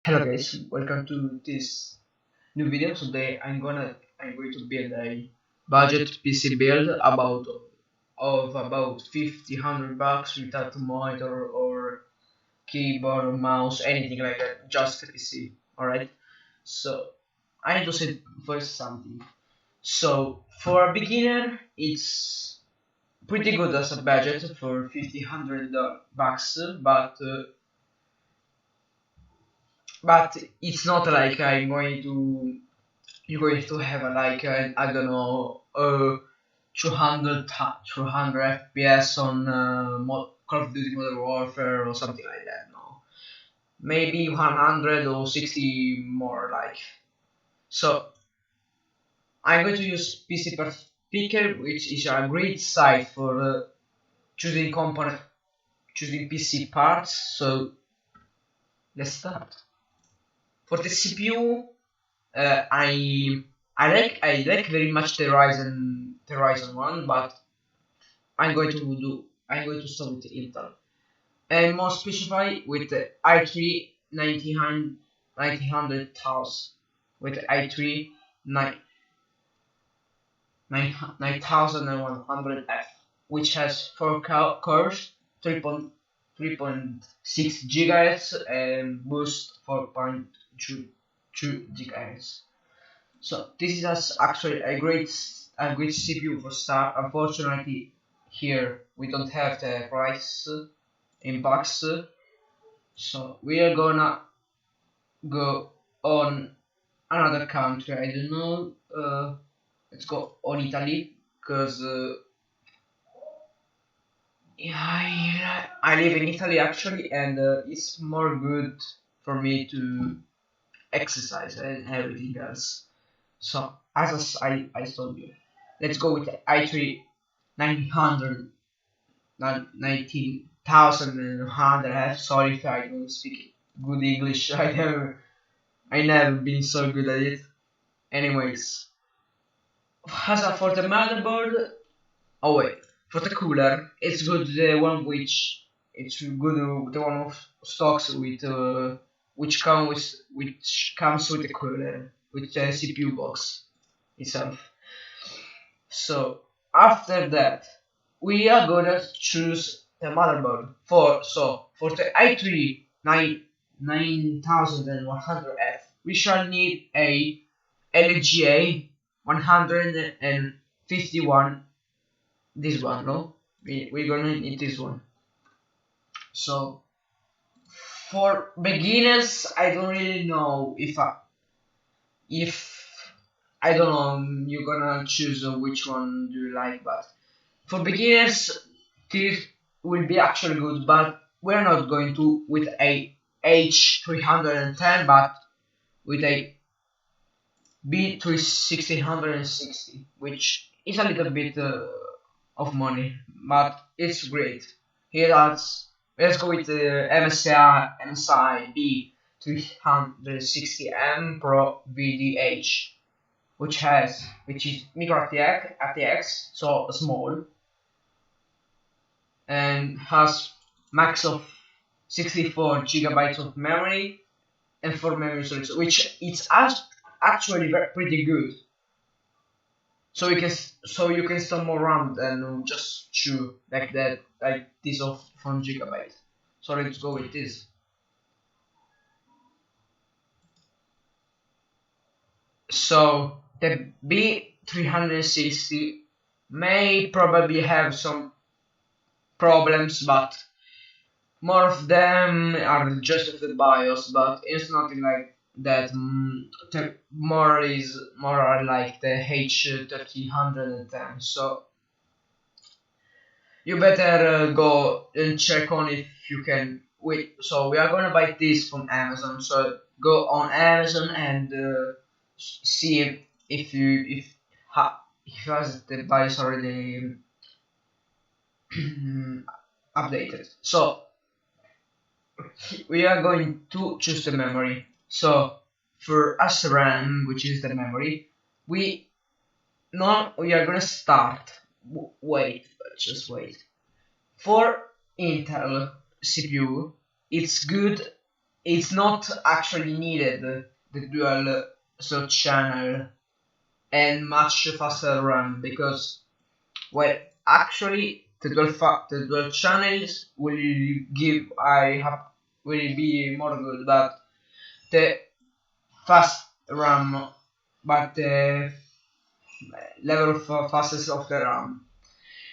Hello guys, welcome to this new video. Today I'm going to build a budget PC build about 50 100 bucks without a monitor or keyboard or mouse, anything like that, just a PC. Alright? So I need to say first something. So for a beginner it's pretty good as a budget for 50 100 bucks, but it's not like you're going to have I don't know 200 FPS on Call of Duty Modern Warfare or something like that. No, maybe 100 or 60 more like. So I'm going to use pcpartpicker, which is a great site for choosing component, choosing PC parts. So let's start. For the CPU, I like very much the Ryzen one, but I'm going to start with the Intel, and more specify with the i3 9000 with the i3 9100F, which has 4 cores, 3.6 gigahertz, and boost 4.2 gigahertz. So this is actually a great CPU for start. Unfortunately, here we don't have the price in bucks, so we are gonna go on another country. I don't know. Let's go on Italy, because yeah, I live in Italy actually, and it's more good for me to exercise and everything else. So as I told you, let's go with the i3 900 19,100. Sorry if I don't speak good English. I never been so good at it. Anyways, for the motherboard, oh wait, for the cooler, it's good the one of stocks with which comes with the cooler with the CPU box itself. So after that, we are gonna choose the motherboard for the i3 9100F. We shall need a LGA 151. This one, no? We're gonna need this one. So for beginners, I don't really know if I don't know, you're gonna choose which one do you like, but for beginners, this will be actually good, but we're not going to with a H310, but with a B1660, which is a little bit of money, but it's great. Here let's go with the MSI B360M Pro VDH, which is micro ATX, so small, and has max of 64 gigabytes of memory and 4 memory storage, which is actually pretty good. So you can store more RAM than just 2 like that, like this of 4 gigabytes. So let's go with this. So the B360 may probably have some problems, but more of them are just of the BIOS, but it's nothing like that. More are like the H1310. So you better go and check on if you can. So we are gonna buy this from Amazon. So go on Amazon and see if has the BIOS already updated. So we are going to choose the memory. So for SRAM, which is the memory, we are gonna start. Just wait. For Intel CPU, it's good it's not actually needed the dual slot channel and much faster run because well actually the dual channels will give I have will be more good but the fast RAM but the level of fastest of the RAM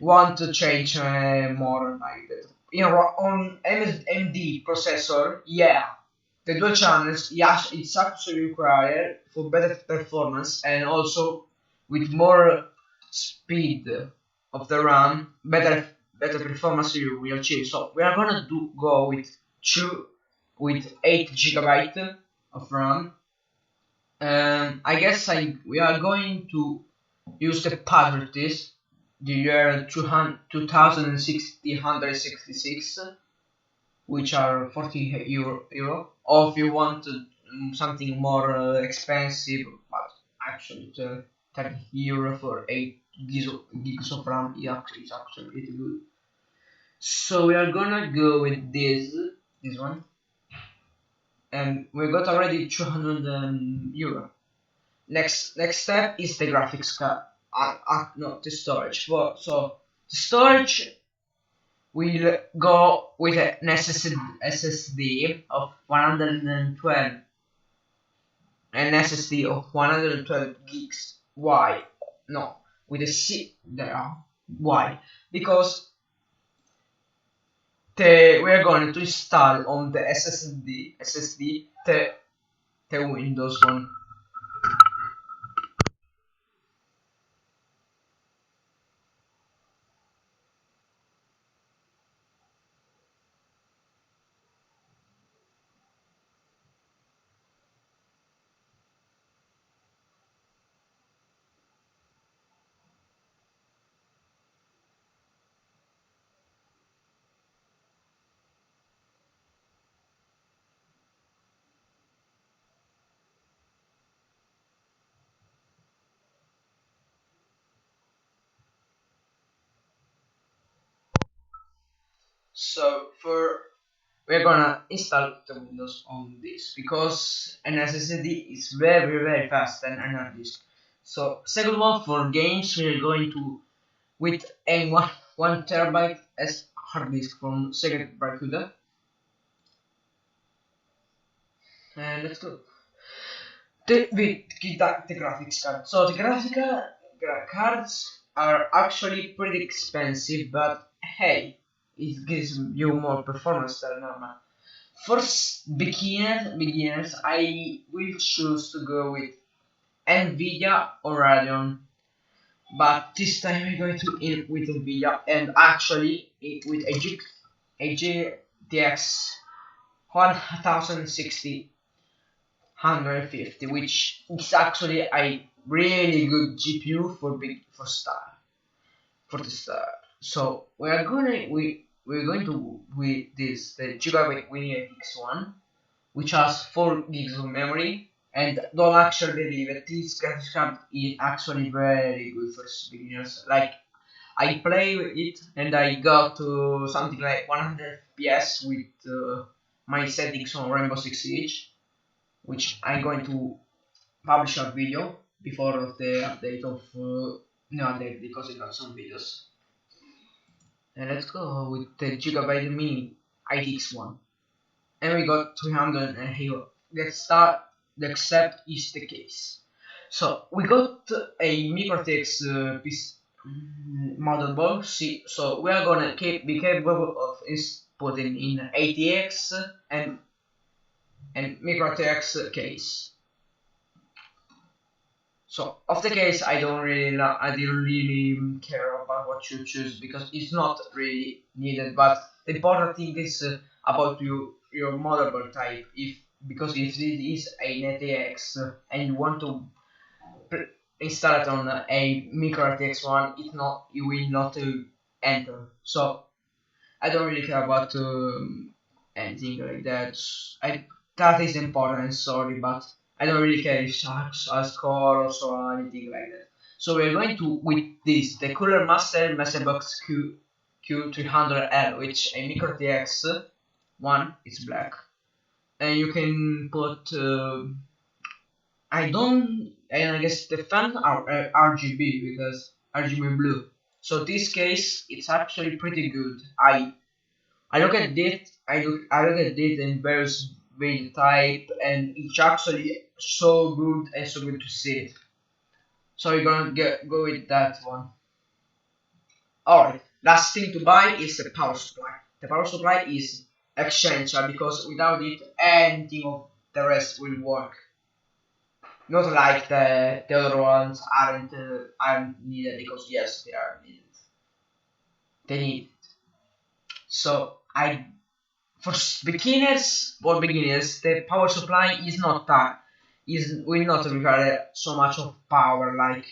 want to change more like that. You know, on AMD processor, yeah, the dual channels, yes, it's actually required for better performance and also with more speed of the RAM, better performance you will achieve. So we are gonna go with 8 GB of RAM. I guess we are going to use the Patriots, the year 2666, which are 40 euro. Or if you want something more expensive, but actually it's 30 euro for 8 gigs of RAM, it's actually pretty good. So we are gonna go with this one, and we got already 200 euro. Next step is the graphics card. No, the storage. So the storage will go with an SSD of 112, an SSD of 112 gigs. Why? No, with a C there. Why? Because we are going to install on the SSD the Windows one. So we're gonna install the Windows on this because an SSD is very fast than an hard disk. So second one for games we're going to with a 1 TB as hard disk from second Barracuda. And let's go. The graphics card. So the cards are actually pretty expensive, but hey, it gives you more performance than normal. For beginners, I will choose to go with Nvidia or Radeon, but this time we're going to in with Nvidia and actually with a GTX 1060 150, which is actually a really good GPU for the start. So we're going to with this the Gigabyte Winnie X1, which has 4 gigs of memory, and don't actually believe it. This graphics card is actually very good for beginners. Like I play with it and I got to something like 100 FPS with my settings on Rainbow Six Siege, which I'm going to publish a video before of the update of no update because I got some videos. And let's go with the Gigabyte Mini ITX1. And we got 300 here. Let's start. The accept is the case. So we got a MicroTX motherboard. So we are gonna be capable of putting in ATX and MicroTX case. So of the case, I didn't really care about what you choose because it's not really needed. But the important thing is about your motherboard type. Because if it is an ATX and you want to install it on a micro ATX one, it will not enter. So I don't really care about anything like that. That is important. Sorry, but I don't really care if sharks are scores or anything like that. So we're going to with this the Cooler Master Box Q300L, which a micro TX one is black, and you can put I don't, and I guess the fans are RGB because RGB blue. So this case, it's actually pretty good. I look at it, I look at it in various video type, and it's actually so good and so good to see it. So you're gonna go with that one. Alright, last thing to buy is the power supply. The power supply is essential because without it, anything of the rest will work. Not like the other ones aren't needed because yes, they are needed. They need. So I for beginners, for beginners, the power supply is not that is will not require so much of power like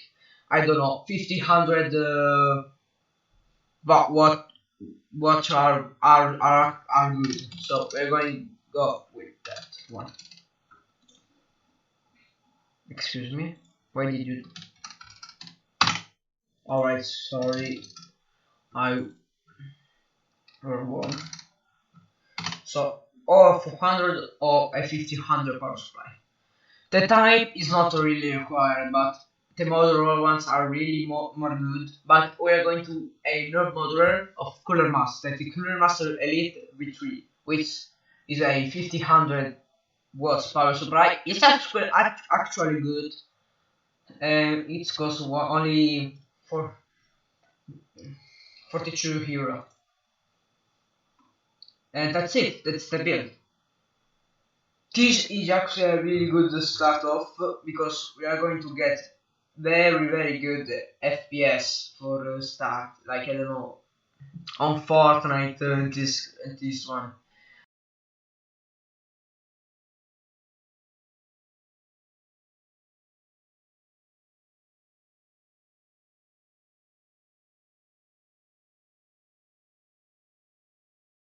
I don't know 50 100 but what are good. So we're going to go with that one. Excuse me. Why did you? All right, sorry. I wrong. So or 400 or a 50 100 power supply. The type is not really required, but the modular ones are really more good. But we are going to a nerf modular of Cooler Master, the Cooler Master Elite V3, which is a 50 100 watts power supply. It's actually good, and it costs only for 42 euro. And that's it. That's the build. This is actually a really good start off because we are going to get very good FPS for start. Like I don't know on Fortnite this one.